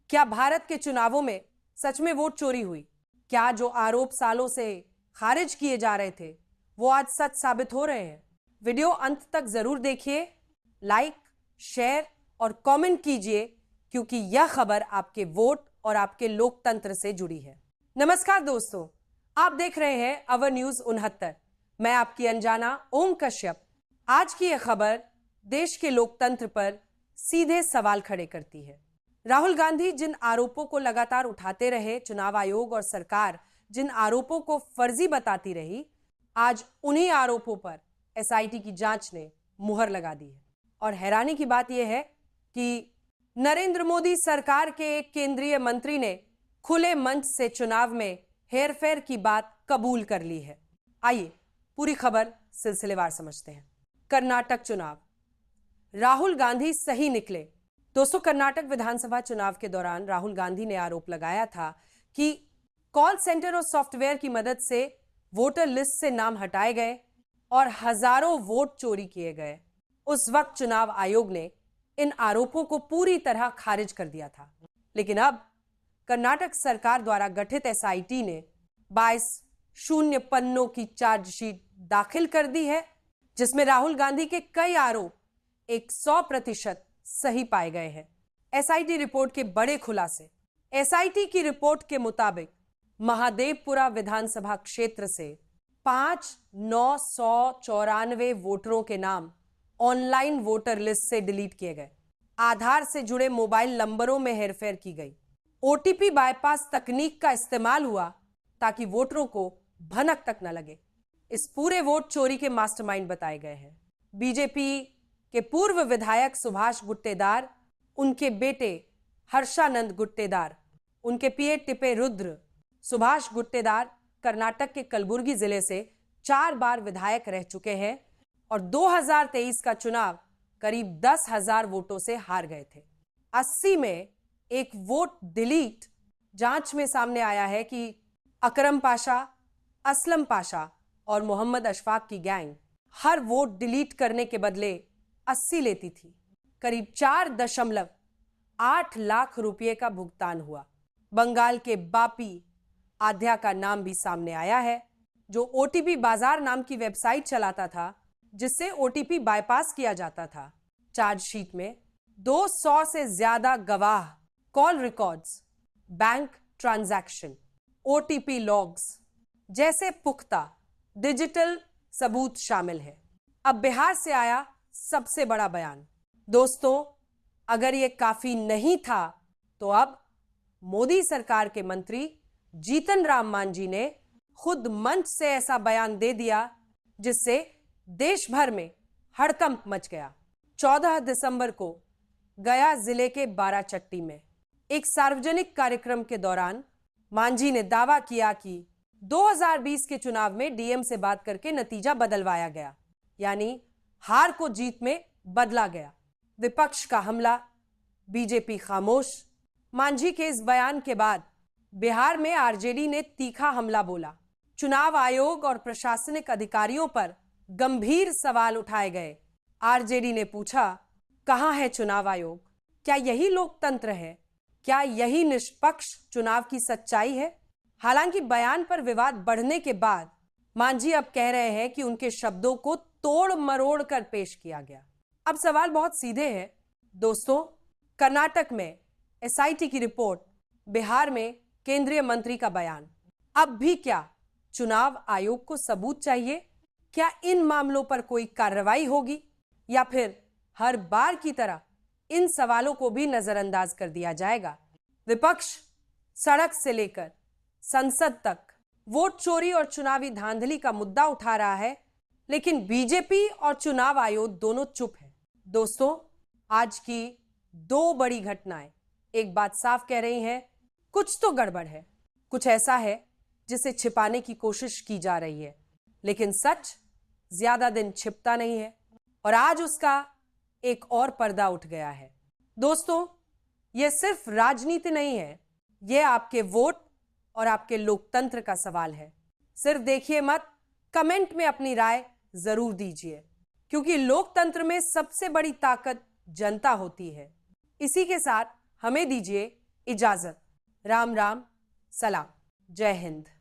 क्या भारत के चुनावों में सच में वोट चोरी हुई? क्या जो आरोप सालों से खारिज किए जा रहे थे वो आज सच साबित हो रहे हैं? वीडियो अंत तक जरूर देखिए, लाइक, शेयर और कमेंट कीजिए, क्योंकि यह खबर आपके वोट और आपके लोकतंत्र से जुड़ी है। नमस्कार दोस्तों, आप देख रहे हैं अवर न्यूज 69। मैं आपकी अनजाना ओम कश्यप। आज की यह खबर देश के लोकतंत्र पर सीधे सवाल खड़े करती है। राहुल गांधी जिन आरोपों को लगातार उठाते रहे, चुनाव आयोग और सरकार जिन आरोपों को फर्जी बताती रही, आज उन्हीं आरोपों पर एसआईटी की जांच ने मुहर लगा दी है। और हैरानी की बात यह है कि नरेंद्र मोदी सरकार के एक केंद्रीय मंत्री ने खुले मंच से चुनाव में हेरफेर की बात कबूल कर ली है। आइए पूरी खबर सिलसिलेवार समझते हैं। कर्नाटक चुनाव, राहुल गांधी सही निकले। दोस्तों, कर्नाटक विधानसभा चुनाव के दौरान राहुल गांधी ने आरोप लगाया था कि कॉल सेंटर और सॉफ्टवेयर की मदद से वोटर लिस्ट से नाम हटाए गए और हजारों वोट चोरी किए गए। उस वक्त चुनाव आयोग ने इन आरोपों को पूरी तरह खारिज कर दिया था। लेकिन अब कर्नाटक सरकार द्वारा गठित एसआईटी ने 22 शून्य पन्नों की चार्जशीट दाखिल कर दी है, जिसमें राहुल गांधी के कई आरोप 100% सही पाए गए हैं। एसआईटी रिपोर्ट के बड़े खुलासे। एसआईटी की रिपोर्ट के मुताबिक महादेवपुरा विधानसभा क्षेत्र से 5,994 वोटरों के नाम ऑनलाइन वोटर लिस्ट से डिलीट किए गए। आधार से जुड़े मोबाइल नंबरों में हेरफेर की गई। ओटीपी बाईपास तकनीक का इस्तेमाल हुआ ताकि वोटरों को भनक तक न लगे। इस पूरे वोट चोरी के मास्टरमाइंड बताए गए हैं बीजेपी के पूर्व विधायक सुभाष गुट्टेदार, उनके बेटे हर्षानंद गुट्टेदार, उनके पिए टिपे रुद्र। सुभाष गुट्टेदार कर्नाटक के कलबुर्गी जिले से 4 बार विधायक रह चुके हैं और 2023 का चुनाव करीब 10,000 वोटों से हार गए थे। 80 में एक वोट डिलीट। जांच में सामने आया है कि अकरम पाशा, असलम पाशा और मोहम्मद अशफाक की गैंग हर वोट डिलीट करने के बदले 80 लेती थी। करीब 4.8 लाख रुपए का भुगतान हुआ। बंगाल के बापी आध्या का नाम भी सामने आया है, जो ओटीपी बाजार नाम की वेबसाइट चलाता था, जिससे ओटीपी बाईपास किया जाता था। चार्जशीट में 200 से ज्यादा गवाह, call records, bank transaction, OTP logs जैसे पुख्ता डिजिटल सबूत शामिल है। अब बिहार से आया सबसे बड़ा बयान। दोस्तों, अगर यह काफी नहीं था तो अब मोदी सरकार के मंत्री जीतन राम मांझी ने खुद मंच से ऐसा बयान दे दिया जिससे देश भर में हड़कंप मच गया। 14 दिसंबर को गया जिले के बाराचट्टी में एक सार्वजनिक कार्यक्रम के दौरान मांझी ने दावा किया कि 2020 के चुनाव में डीएम से बात करके नतीजा बदलवाया गया, यानी हार को जीत में बदला गया। विपक्ष का हमला, बीजेपी खामोश। मांझी के इस बयान के बाद बिहार में आरजेडी ने तीखा हमला बोला। चुनाव आयोग और प्रशासनिक अधिकारियों पर गंभीर सवाल उठाए गए। आरजेडी ने पूछा, कहां है चुनाव आयोग? क्या यही लोकतंत्र है? क्या यही निष्पक्ष चुनाव की सच्चाई है? हालांकि बयान पर विवाद बढ़ने के बाद मांझी अब कह रहे हैं कि उनके शब्दों को तोड़ मरोड़ कर पेश किया गया। अब सवाल बहुत सीधे हैं दोस्तों। कर्नाटक में एसआईटी की रिपोर्ट, बिहार में केंद्रीय मंत्री का बयान। अब भी क्या चुनाव आयोग को सबूत चाहिए? क्या इन मामलों पर कोई कार्रवाई होगी या फिर हर बार की तरह इन सवालों को भी नजरअंदाज कर दिया जाएगा? विपक्ष सड़क से लेकर संसद तक वोट चोरी और चुनावी धांधली का मुद्दा उठा रहा है, लेकिन बीजेपी और चुनाव आयोग दोनों चुप है। दोस्तों, आज की 2 बड़ी घटनाएं एक बात साफ कह रही हैं, कुछ तो गड़बड़ है। कुछ ऐसा है जिसे छिपाने की कोशिश की जा रही है, लेकिन सच ज्यादा दिन छिपता नहीं है और आज उसका एक और पर्दा उठ गया है। दोस्तों, यह सिर्फ राजनीति नहीं है, यह आपके वोट और आपके लोकतंत्र का सवाल है। सिर्फ देखिए मत, कमेंट में अपनी राय जरूर दीजिए, क्योंकि लोकतंत्र में सबसे बड़ी ताकत जनता होती है। इसी के साथ हमें दीजिए इजाजत। राम राम, सलाम, जय हिंद।